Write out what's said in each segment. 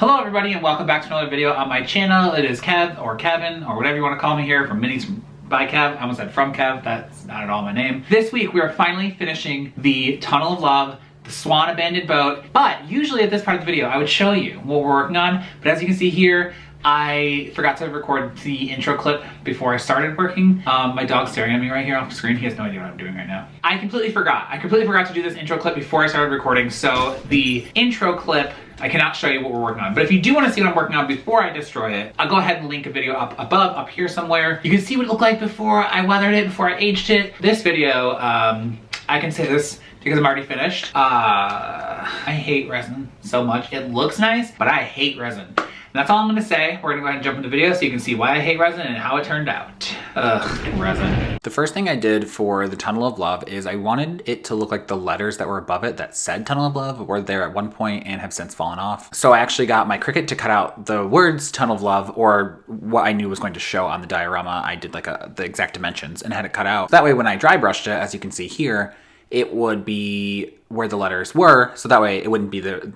Hello everybody and welcome back to another video on my channel. It is Kev or Kevin or whatever you want to call me here from Minis by Kev. I almost said from Kev, that's not at all my name. This week we are finally finishing the Tunnel of Love, the Swan Abandoned Boat. But usually at this part of the video I would show you what we're working on, but as you can see here, I forgot to record the intro clip before I started working. My dog's staring at me right here off the screen. He has no idea what I'm doing right now. I completely forgot to do this intro clip before I started recording, so the intro clip, I cannot show you what we're working on. But if you do want to see what I'm working on before I destroy it, I'll go ahead and link a video up above, up here somewhere. You can see what it looked like before I weathered it, before I aged it. This video, I can say this because I'm already finished. I hate resin so much. It looks nice, but I hate resin. And that's all I'm gonna say. We're gonna go ahead and jump into the video so you can see why I hate resin and how it turned out. Ugh, resin. The first thing I did for the Tunnel of Love is I wanted it to look like the letters that were above it that said Tunnel of Love were there at one point and have since fallen off. So I actually got my Cricut to cut out the words Tunnel of Love, or what I knew was going to show on the diorama. I did like the exact dimensions and had it cut out. That way when I dry brushed it, as you can see here, it would be where the letters were, so that way it wouldn't be the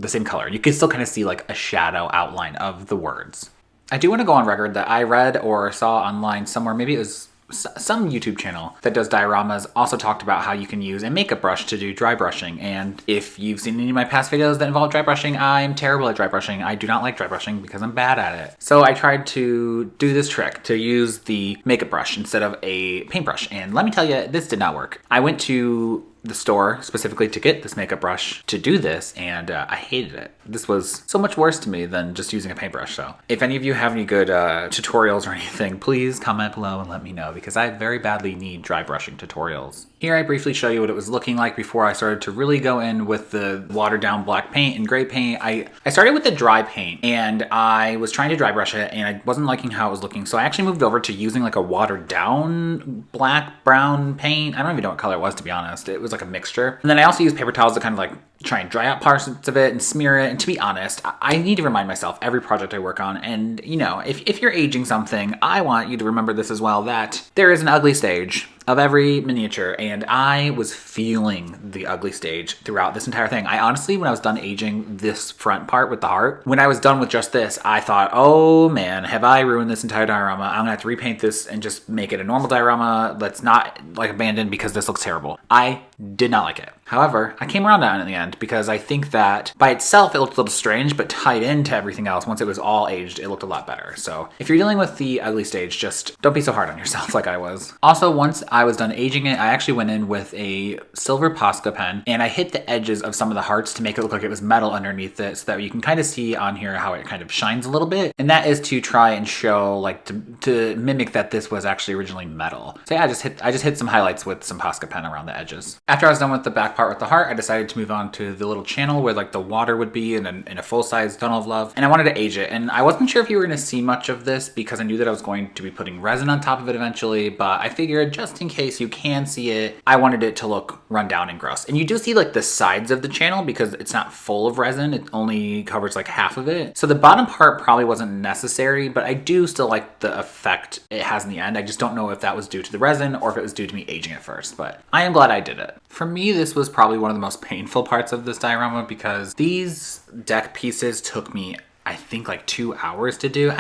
same color. You can still kind of see like a shadow outline of the words. I do want to go on record that I read or saw online somewhere, maybe it was some YouTube channel that does dioramas, also talked about how you can use a makeup brush to do dry brushing. And if you've seen any of my past videos that involve dry brushing, I'm terrible at dry brushing. I do not like dry brushing because I'm bad at it. So I tried to do this trick to use the makeup brush instead of a paintbrush. And let me tell you, this did not work. I went to the store specifically to get this makeup brush to do this, and I hated it. This was so much worse to me than just using a paintbrush. So if any of you have any good tutorials or anything, please comment below and let me know, because I very badly need dry brushing tutorials. Here I briefly show you what it was looking like before I started to really go in with the watered down black paint and gray paint. I started with the dry paint and I was trying to dry brush it and I wasn't liking how it was looking. So I actually moved over to using like a watered down black brown paint. I don't even know what color it was, to be honest. It was like a mixture. And then I also used paper towels to kind of like try and dry out parts of it and smear it. And to be honest, I need to remind myself every project I work on, and you know, if you're aging something, I want you to remember this as well, that there is an ugly stage of every miniature, and I was feeling the ugly stage throughout this entire thing. I honestly, when I was done aging this front part with the heart, when I was done with just this, I thought, oh man, have I ruined this entire diorama? I'm gonna have to repaint this and just make it a normal diorama that's not like abandoned, because this looks terrible. I did not like it. However, I came around on it in the end, because I think that by itself it looked a little strange, but tied into everything else, once it was all aged, it looked a lot better. So if you're dealing with the ugly stage, just don't be so hard on yourself like I was. Also, once I was done aging it, I actually went in with a silver Posca pen and I hit the edges of some of the hearts to make it look like it was metal underneath it, so that you can kind of see on here how it kind of shines a little bit. And that is to try and show, like, to mimic that this was actually originally metal. So yeah, I just hit some highlights with some Posca pen around the edges. After I was done with the back part with the heart, I decided to move on to the little channel where like the water would be in a full-size Tunnel of Love, and I wanted to age it. And I wasn't sure if you were going to see much of this because I knew that I was going to be putting resin on top of it eventually, but I figured just in case you can see it, I wanted it to look run down and gross. And you do see like the sides of the channel because it's not full of resin, it only covers like half of it. So the bottom part probably wasn't necessary, but I do still like the effect it has in the end. I just don't know if that was due to the resin or if it was due to me aging it first, but I am glad I did it. For me, this was probably one of the most painful parts of this diorama because these deck pieces took me, I think, like 2 hours to do.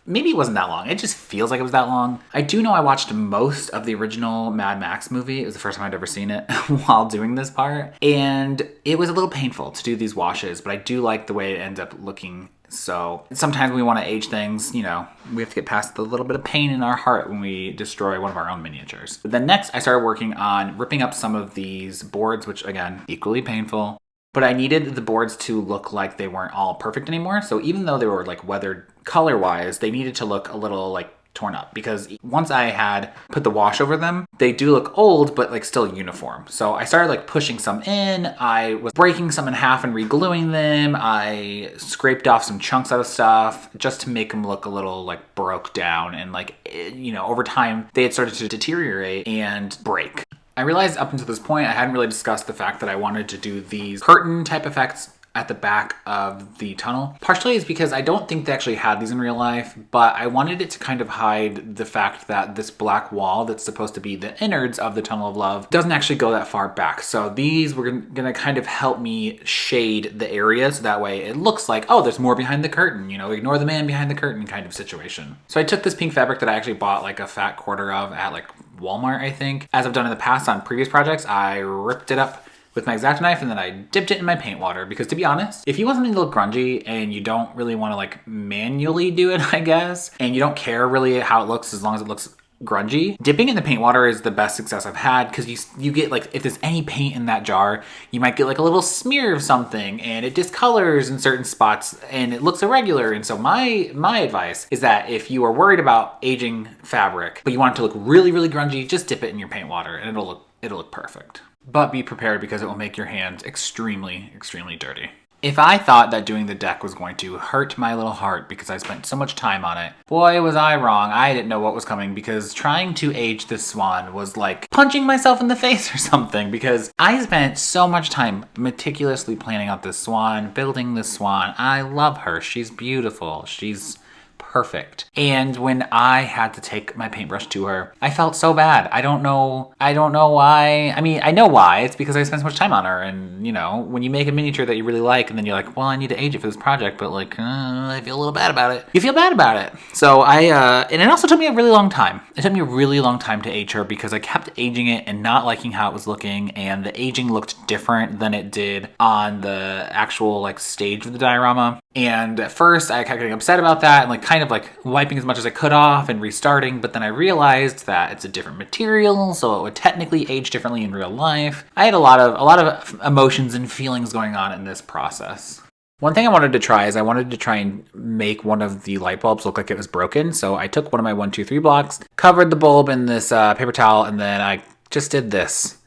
Maybe it wasn't that long. It just feels like it was that long. I do know I watched most of the original Mad Max movie. It was the first time I'd ever seen it while doing this part. And it was a little painful to do these washes, but I do like the way it ends up looking. So sometimes we want to age things, you know, we have to get past the little bit of pain in our heart when we destroy one of our own miniatures. But then next I started working on ripping up some of these boards, which again, equally painful. But I needed the boards to look like they weren't all perfect anymore. So even though they were like weathered color-wise, they needed to look a little like torn up, because once I had put the wash over them, they do look old, but like still uniform. So I started like pushing some in, I was breaking some in half and re-gluing them, I scraped off some chunks out of stuff just to make them look a little like broke down, and like, you know, over time they had started to deteriorate and break. I realized up until this point I hadn't really discussed the fact that I wanted to do these curtain type effects at the back of the tunnel. Partially is because I don't think they actually had these in real life, but I wanted it to kind of hide the fact that this black wall that's supposed to be the innards of the Tunnel of Love doesn't actually go that far back. So these were gonna kind of help me shade the area so that way it looks like, oh, there's more behind the curtain, you know, ignore the man behind the curtain kind of situation. So I took this pink fabric that I actually bought like a fat quarter of at like Walmart, I think. As I've done in the past on previous projects, I ripped it up with my X-Acto knife and then I dipped it in my paint water because, to be honest, if you want something to look grungy and you don't really want to like manually do it, I guess, and you don't care really how it looks as long as it looks grungy, dipping in the paint water is the best success I've had because you get like, if there's any paint in that jar, you might get like a little smear of something and it discolors in certain spots and it looks irregular. And so my advice is that if you are worried about aging fabric but you want it to look really, really grungy, just dip it in your paint water and it'll look perfect. But be prepared because it will make your hands extremely, extremely dirty. If I thought that doing the deck was going to hurt my little heart because I spent so much time on it, boy, was I wrong. I didn't know what was coming because trying to age this swan was like punching myself in the face or something because I spent so much time meticulously planning out this swan, building this swan. I love her. She's beautiful. She's perfect. And when I had to take my paintbrush to her, I felt so bad. I don't know why. I mean, I know why. It's because I spent so much time on her. And, you know, when you make a miniature that you really like and then you're like, well, I need to age it for this project, but like, I feel a little bad about it. You feel bad about it. So and it also took me a really long time. It took me a really long time to age her because I kept aging it and not liking how it was looking. And the aging looked different than it did on the actual like stage of the diorama. And at first I kept getting upset about that and like kind of like wiping as much as I could off and restarting, but then I realized that it's a different material, so it would technically age differently in real life. I had a lot of emotions and feelings going on in this process. One thing I wanted to try is I wanted to try and make one of the light bulbs look like it was broken. So I took one of my 1, 2, 3 blocks, covered the bulb in this paper towel, and then I just did this.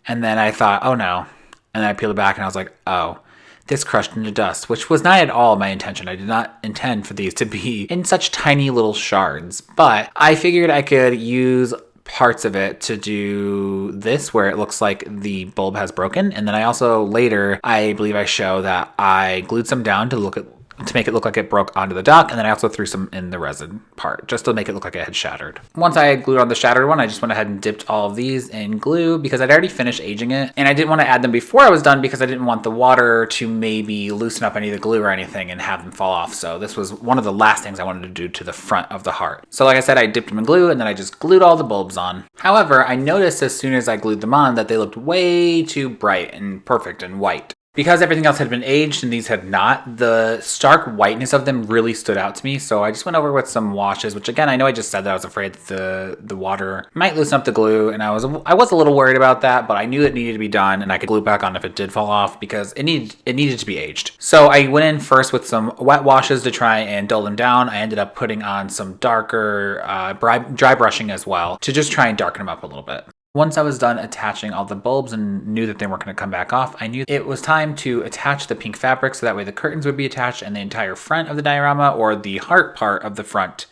And then I thought, oh no. And then I peeled it back and I was like, oh. This crushed into dust, which was not at all my intention. I did not intend for these to be in such tiny little shards, but I figured I could use parts of it to do this where it looks like the bulb has broken. And then I also later, I believe I show that I glued some down to make it look like it broke onto the dock, and then I also threw some in the resin part just to make it look like it had shattered. Once I had glued on the shattered one, I just went ahead and dipped all of these in glue because I'd already finished aging it, and I didn't want to add them before I was done because I didn't want the water to maybe loosen up any of the glue or anything and have them fall off. So this was one of the last things I wanted to do to the front of the heart. So like I said, I dipped them in glue and then I just glued all the bulbs on. However, I noticed as soon as I glued them on that they looked way too bright and perfect and white. Because everything else had been aged and these had not, the stark whiteness of them really stood out to me. So I just went over with some washes, which again, I know I just said that I was afraid that the water might loosen up the glue. And I was a little worried about that, but I knew it needed to be done and I could glue it back on if it did fall off because it needed to be aged. So I went in first with some wet washes to try and dull them down. I ended up putting on some darker dry brushing as well to just try and darken them up a little bit. Once I was done attaching all the bulbs and knew that they weren't going to come back off, I knew it was time to attach the pink fabric so that way the curtains would be attached and the entire front of the diorama, or the heart part of the front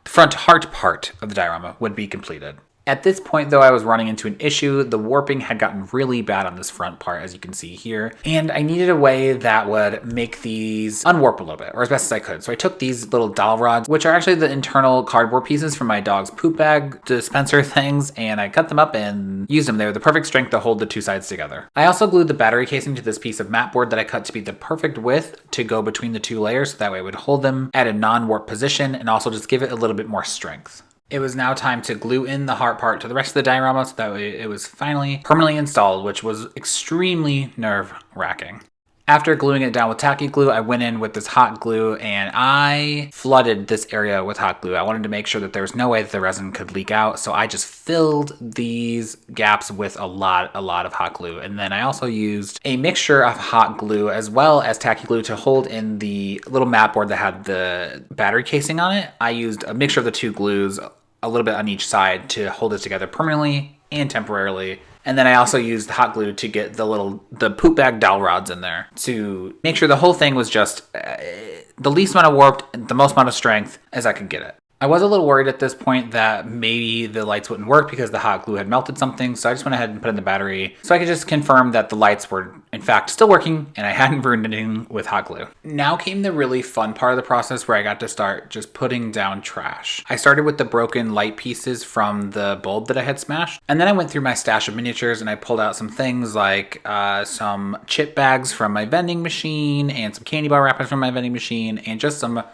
heart part of the diorama would be completed. At this point, though, I was running into an issue. The warping had gotten really bad on this front part, as you can see here, and I needed a way that would make these unwarp a little bit, or as best as I could. So I took these little dowel rods, which are actually the internal cardboard pieces from my dog's poop bag dispenser things, and I cut them up and used them. They were the perfect strength to hold the two sides together. I also glued the battery casing to this piece of mat board that I cut to be the perfect width to go between the two layers, so that way it would hold them at a non-warp position and also just give it a little bit more strength. It was now time to glue in the heart part to the rest of the diorama so that way it was finally permanently installed, which was extremely nerve-wracking. After gluing it down with tacky glue, I went in with this hot glue and I flooded this area with hot glue. I wanted to make sure that there was no way that the resin could leak out, so I just filled these gaps with a lot of hot glue. And then I also used a mixture of hot glue as well as tacky glue to hold in the little mat board that had the battery casing on it. I used a mixture of the two glues, a little bit on each side, to hold it together permanently and temporarily. And then I also used hot glue to get the poop bag dowel rods in there to make sure the whole thing was just the least amount of warped, the most amount of strength as I could get it. I was a little worried at this point that maybe the lights wouldn't work because the hot glue had melted something. So I just went ahead and put in the battery so I could just confirm that the lights were In fact, still working, and I hadn't ruined anything with hot glue. Now came the really fun part of the process where I got to start just putting down trash. I started with the broken light pieces from the bulb that I had smashed, and then I went through my stash of miniatures and I pulled out some things like some chip bags from my vending machine and some candy bar wrappers from my vending machine and just some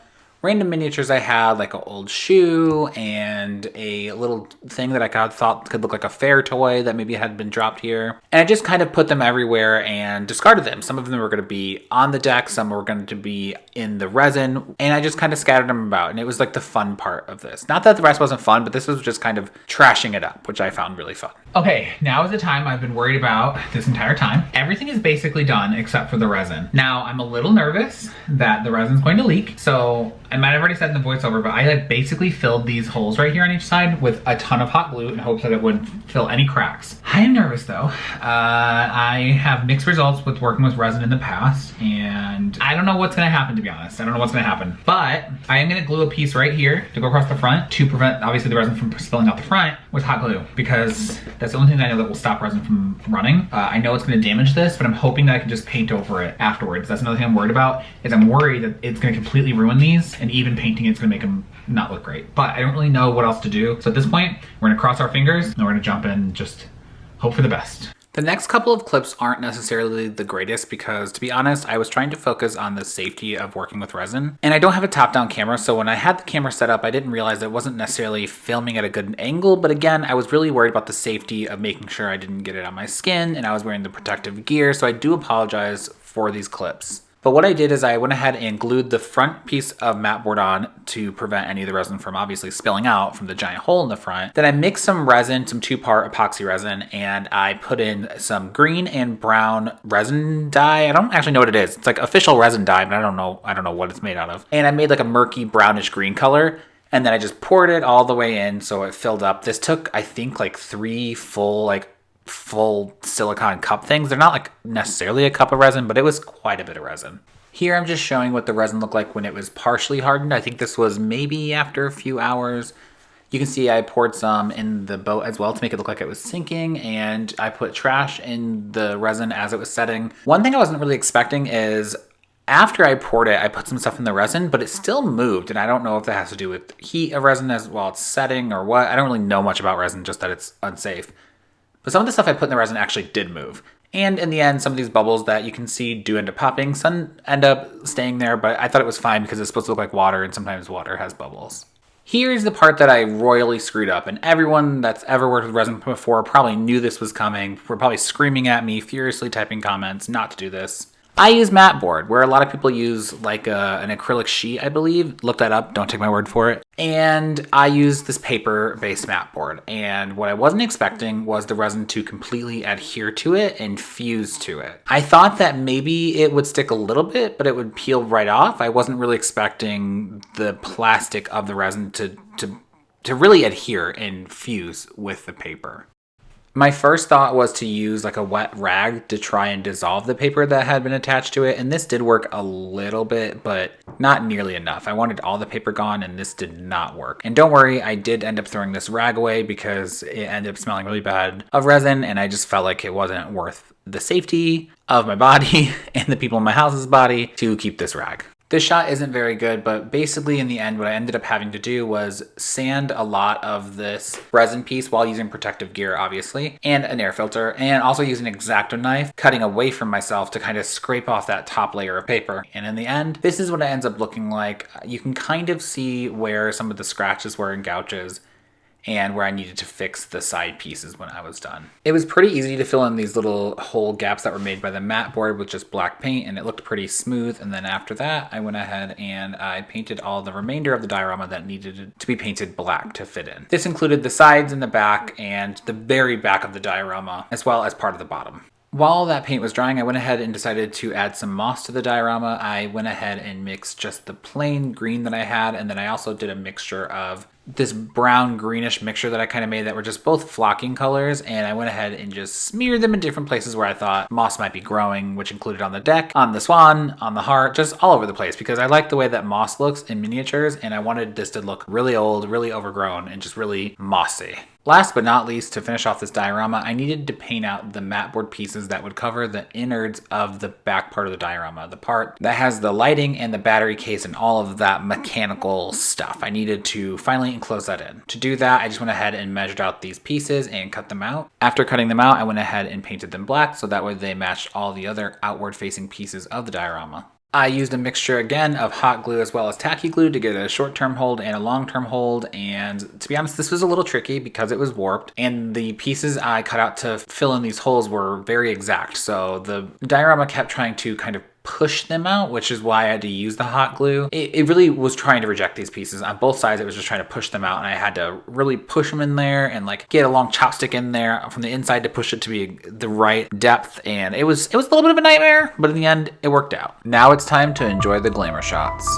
random miniatures I had, like an old shoe and a little thing that I thought could look like a fair toy that maybe had been dropped here. And I just kind of put them everywhere and discarded them. Some of them were going to be on the deck, some were going to be in the resin, and I just kind of scattered them about. And it was like the fun part of this. Not that the rest wasn't fun, but this was just kind of trashing it up, which I found really fun. Okay, now is the time I've been worried about this entire time. Everything is basically done except for the resin. Now, I'm a little nervous that the resin's going to leak, so I might have already said in the voiceover, but I had basically filled these holes right here on each side with a ton of hot glue in hopes that it would fill any cracks. I am nervous though. I have mixed results with working with resin in the past, and I don't know what's gonna happen, to be honest. I don't know what's gonna happen, but I am gonna glue a piece right here to go across the front to prevent, obviously, the resin from spilling out the front with hot glue, because that's the only thing that I know that will stop resin from running. I know it's gonna damage this, but I'm hoping that I can just paint over it afterwards. That's another thing I'm worried about, is I'm worried that it's gonna completely ruin these, and even painting it's gonna make them not look great. But I don't really know what else to do. So at this point, we're gonna cross our fingers and we're gonna jump in and just hope for the best. The next couple of clips aren't necessarily the greatest because, to be honest, I was trying to focus on the safety of working with resin. And I don't have a top-down camera, so when I had the camera set up, I didn't realize that it wasn't necessarily filming at a good angle, but again, I was really worried about the safety of making sure I didn't get it on my skin, and I was wearing the protective gear, so I do apologize for these clips. But what I did is I went ahead and glued the front piece of mat board on to prevent any of the resin from obviously spilling out from the giant hole in the front. Then I mixed some resin, some 2-part epoxy resin, and I put in some green and brown resin dye. I don't actually know what it is. It's like official resin dye, but I don't know what it's made out of. And I made like a murky brownish green color. And then I just poured it all the way in so it filled up. This took, I think, like 3 full silicone cup things. They're not like necessarily a cup of resin, but it was quite a bit of resin. Here I'm just showing what the resin looked like when it was partially hardened. I think this was maybe after a few hours. You can see I poured some in the boat as well to make it look like it was sinking, and I put trash in the resin as it was setting. One thing I wasn't really expecting is after I poured it, I put some stuff in the resin, but it still moved, and I don't know if that has to do with heat of resin as while it's setting or what. I don't really know much about resin, just that it's unsafe. But some of the stuff I put in the resin actually did move. And in the end, some of these bubbles that you can see do end up popping. Some end up staying there, but I thought it was fine because it's supposed to look like water, and sometimes water has bubbles. Here's the part that I royally screwed up, and everyone that's ever worked with resin before probably knew this was coming. We're probably screaming at me, furiously typing comments not to do this. I use mat board, where a lot of people use like an acrylic sheet, I believe. Look that up, don't take my word for it. And I use this paper-based mat board. And what I wasn't expecting was the resin to completely adhere to it and fuse to it. I thought that maybe it would stick a little bit, but it would peel right off. I wasn't really expecting the plastic of the resin to really adhere and fuse with the paper. My first thought was to use like a wet rag to try and dissolve the paper that had been attached to it, and this did work a little bit, but not nearly enough. I wanted all the paper gone, and this did not work. And don't worry, I did end up throwing this rag away because it ended up smelling really bad of resin, and I just felt like it wasn't worth the safety of my body and the people in my house's body to keep this rag. This shot isn't very good, but basically in the end, what I ended up having to do was sand a lot of this resin piece while using protective gear, obviously, and an air filter, and also use an X-Acto knife, cutting away from myself to kind of scrape off that top layer of paper. And in the end, this is what it ends up looking like. You can kind of see where some of the scratches were and gouges, and where I needed to fix the side pieces when I was done. It was pretty easy to fill in these little hole gaps that were made by the mat board with just black paint, and it looked pretty smooth. And then after that, I went ahead and I painted all the remainder of the diorama that needed to be painted black to fit in. This included the sides and the back and the very back of the diorama, as well as part of the bottom. While that paint was drying, I went ahead and decided to add some moss to the diorama. I went ahead and mixed just the plain green that I had, and then I also did a mixture of this brown greenish mixture that I kind of made that were just both flocking colors, and I went ahead and just smeared them in different places where I thought moss might be growing, which included on the deck, on the swan, on the heart, just all over the place, because I like the way that moss looks in miniatures, and I wanted this to look really old, really overgrown, and just really mossy. Last but not least, to finish off this diorama, I needed to paint out the mat board pieces that would cover the innards of the back part of the diorama, the part that has the lighting and the battery case and all of that mechanical stuff. I needed to finally enclose that in. To do that, I just went ahead and measured out these pieces and cut them out. After cutting them out, I went ahead and painted them black so that way they matched all the other outward facing pieces of the diorama. I used a mixture again of hot glue as well as tacky glue to get a short-term hold and a long-term hold, and to be honest, this was a little tricky because it was warped, and the pieces I cut out to fill in these holes were very exact, so the diorama kept trying to kind of push them out, which is why I had to use the hot glue. It really was trying to reject these pieces. On both sides, it was just trying to push them out, and I had to really push them in there and like get a long chopstick in there from the inside to push it to be the right depth, and it was a little bit of a nightmare, but in the end, it worked out. Now it's time to enjoy the glamour shots.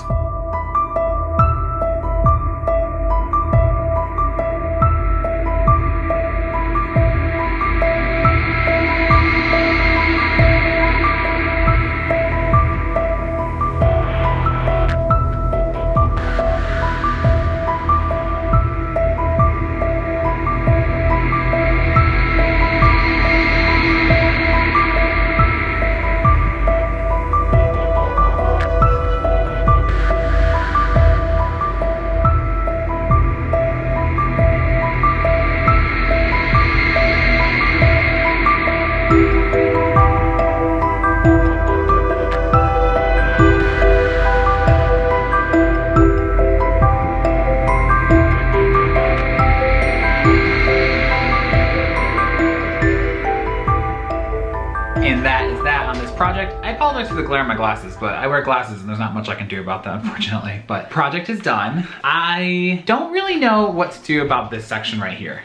Project. I apologize for the glare in my glasses, but I wear glasses and there's not much I can do about that, unfortunately. But project is done. I don't really know what to do about this section right here.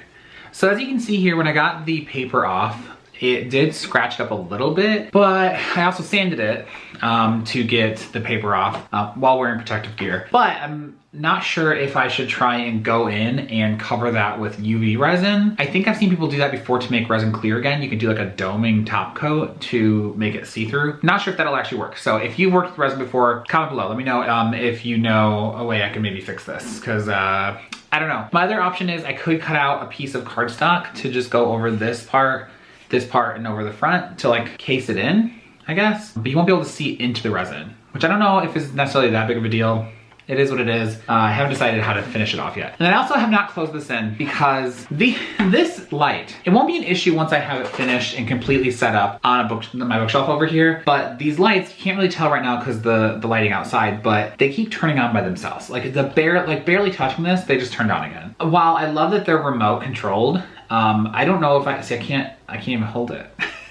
So as you can see here, when I got the paper off, it did scratch it up a little bit, but I also sanded it to get the paper off while wearing protective gear. But I'm not sure if I should try and go in and cover that with UV resin. I think I've seen people do that before to make resin clear again. You can do like a doming top coat to make it see-through. Not sure if that'll actually work. So if you've worked with resin before, comment below. Let me know if you know a way I can maybe fix this, because I don't know. My other option is I could cut out a piece of cardstock to just go over this part, and over the front to like case it in, I guess. But you won't be able to see into the resin, which I don't know if it's necessarily that big of a deal. It is what it is. I haven't decided how to finish it off yet. And I also have not closed this in because this light, it won't be an issue once I have it finished and completely set up on my bookshelf over here. But these lights, you can't really tell right now because the lighting outside, but they keep turning on by themselves. Like barely touching this, they just turned on again. While I love that they're remote controlled, I don't know if I can't even hold it.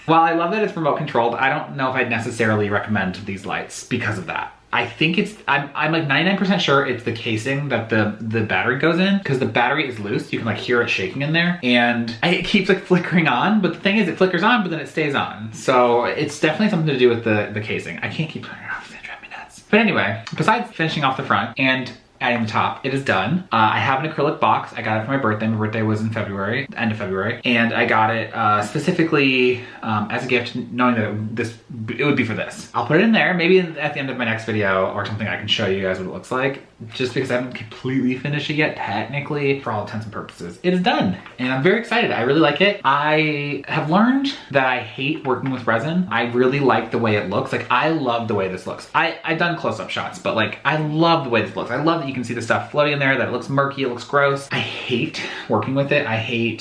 While I love that it's remote controlled, I don't know if I'd necessarily recommend these lights because of that. I think I'm like 99% sure it's the casing that the battery goes in, because the battery is loose. You can like hear it shaking in there, and it keeps like flickering on, but the thing is it flickers on, but then it stays on. So it's definitely something to do with the casing. I can't keep turning it off, it's driving me nuts. But anyway, besides finishing off the front and adding the top, it is done. I have an acrylic box. I got it for my birthday. My birthday was in February, end of February. And I got it specifically as a gift, knowing that it would be for this. I'll put it in there. Maybe at the end of my next video or something I can show you guys what it looks like. Just because I haven't completely finished it yet, technically, for all intents and purposes. It is done. And I'm very excited. I really like it. I have learned that I hate working with resin. I really like the way it looks. Like, I love the way this looks. I've done close-up shots, but like, I love the way this looks. I love that you can see the stuff floating in there, that it looks murky, it looks gross. I hate working with it.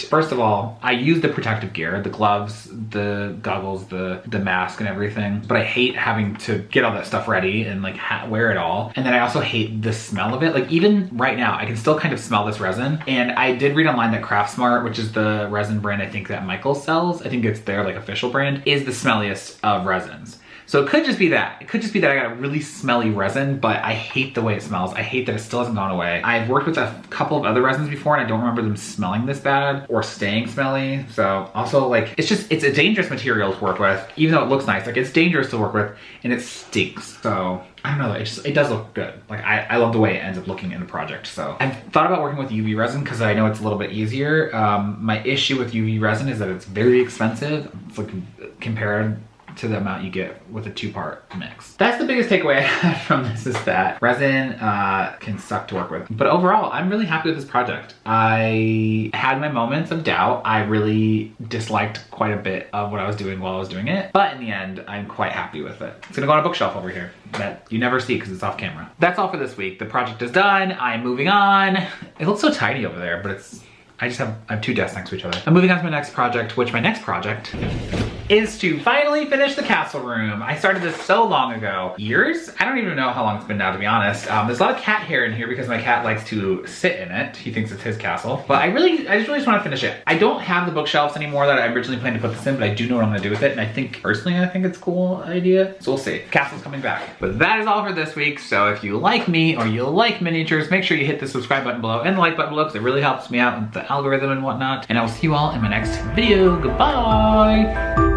First of all, I use the protective gear, the gloves, the goggles, the mask and everything, but I hate having to get all that stuff ready and like wear it all. And then I also hate the smell of it. Like, even right now, I can still kind of smell this resin. And I did read online that Craftsmart, which is the resin brand I think that Michael sells, I think it's their like official brand, is the smelliest of resins. So it could just be that. It could just be that I got a really smelly resin, but I hate the way it smells. I hate that it still hasn't gone away. I've worked with a couple of other resins before and I don't remember them smelling this bad or staying smelly. So also like, it's a dangerous material to work with, even though it looks nice. Like it's dangerous to work with and it stinks. So I don't know, it does look good. Like I love the way it ends up looking in the project. So I've thought about working with UV resin because I know it's a little bit easier. My issue with UV resin is that it's very expensive. It's like compared to the amount you get with a 2-part mix. That's the biggest takeaway I had from this, is that resin can suck to work with. But overall, I'm really happy with this project. I had my moments of doubt. I really disliked quite a bit of what I was doing while I was doing it. But in the end, I'm quite happy with it. It's gonna go on a bookshelf over here that you never see because it's off camera. That's all for this week. The project is done. I'm moving on. It looks so tiny over there, but I have 2 desks next to each other. I'm moving on to my next project, which my next project is to finally finish the castle room. I started this so long ago. Years? I don't even know how long it's been now, to be honest. There's a lot of cat hair in here because my cat likes to sit in it. He thinks it's his castle. But I just really want to finish it. I don't have the bookshelves anymore that I originally planned to put this in, but I do know what I'm gonna do with it. And I think, personally, I think it's a cool idea. So we'll see. Castle's coming back. But that is all for this week. So if you like me or you like miniatures, make sure you hit the subscribe button below and the like button below because it really helps me out with the algorithm and whatnot. And I will see you all in my next video. Goodbye.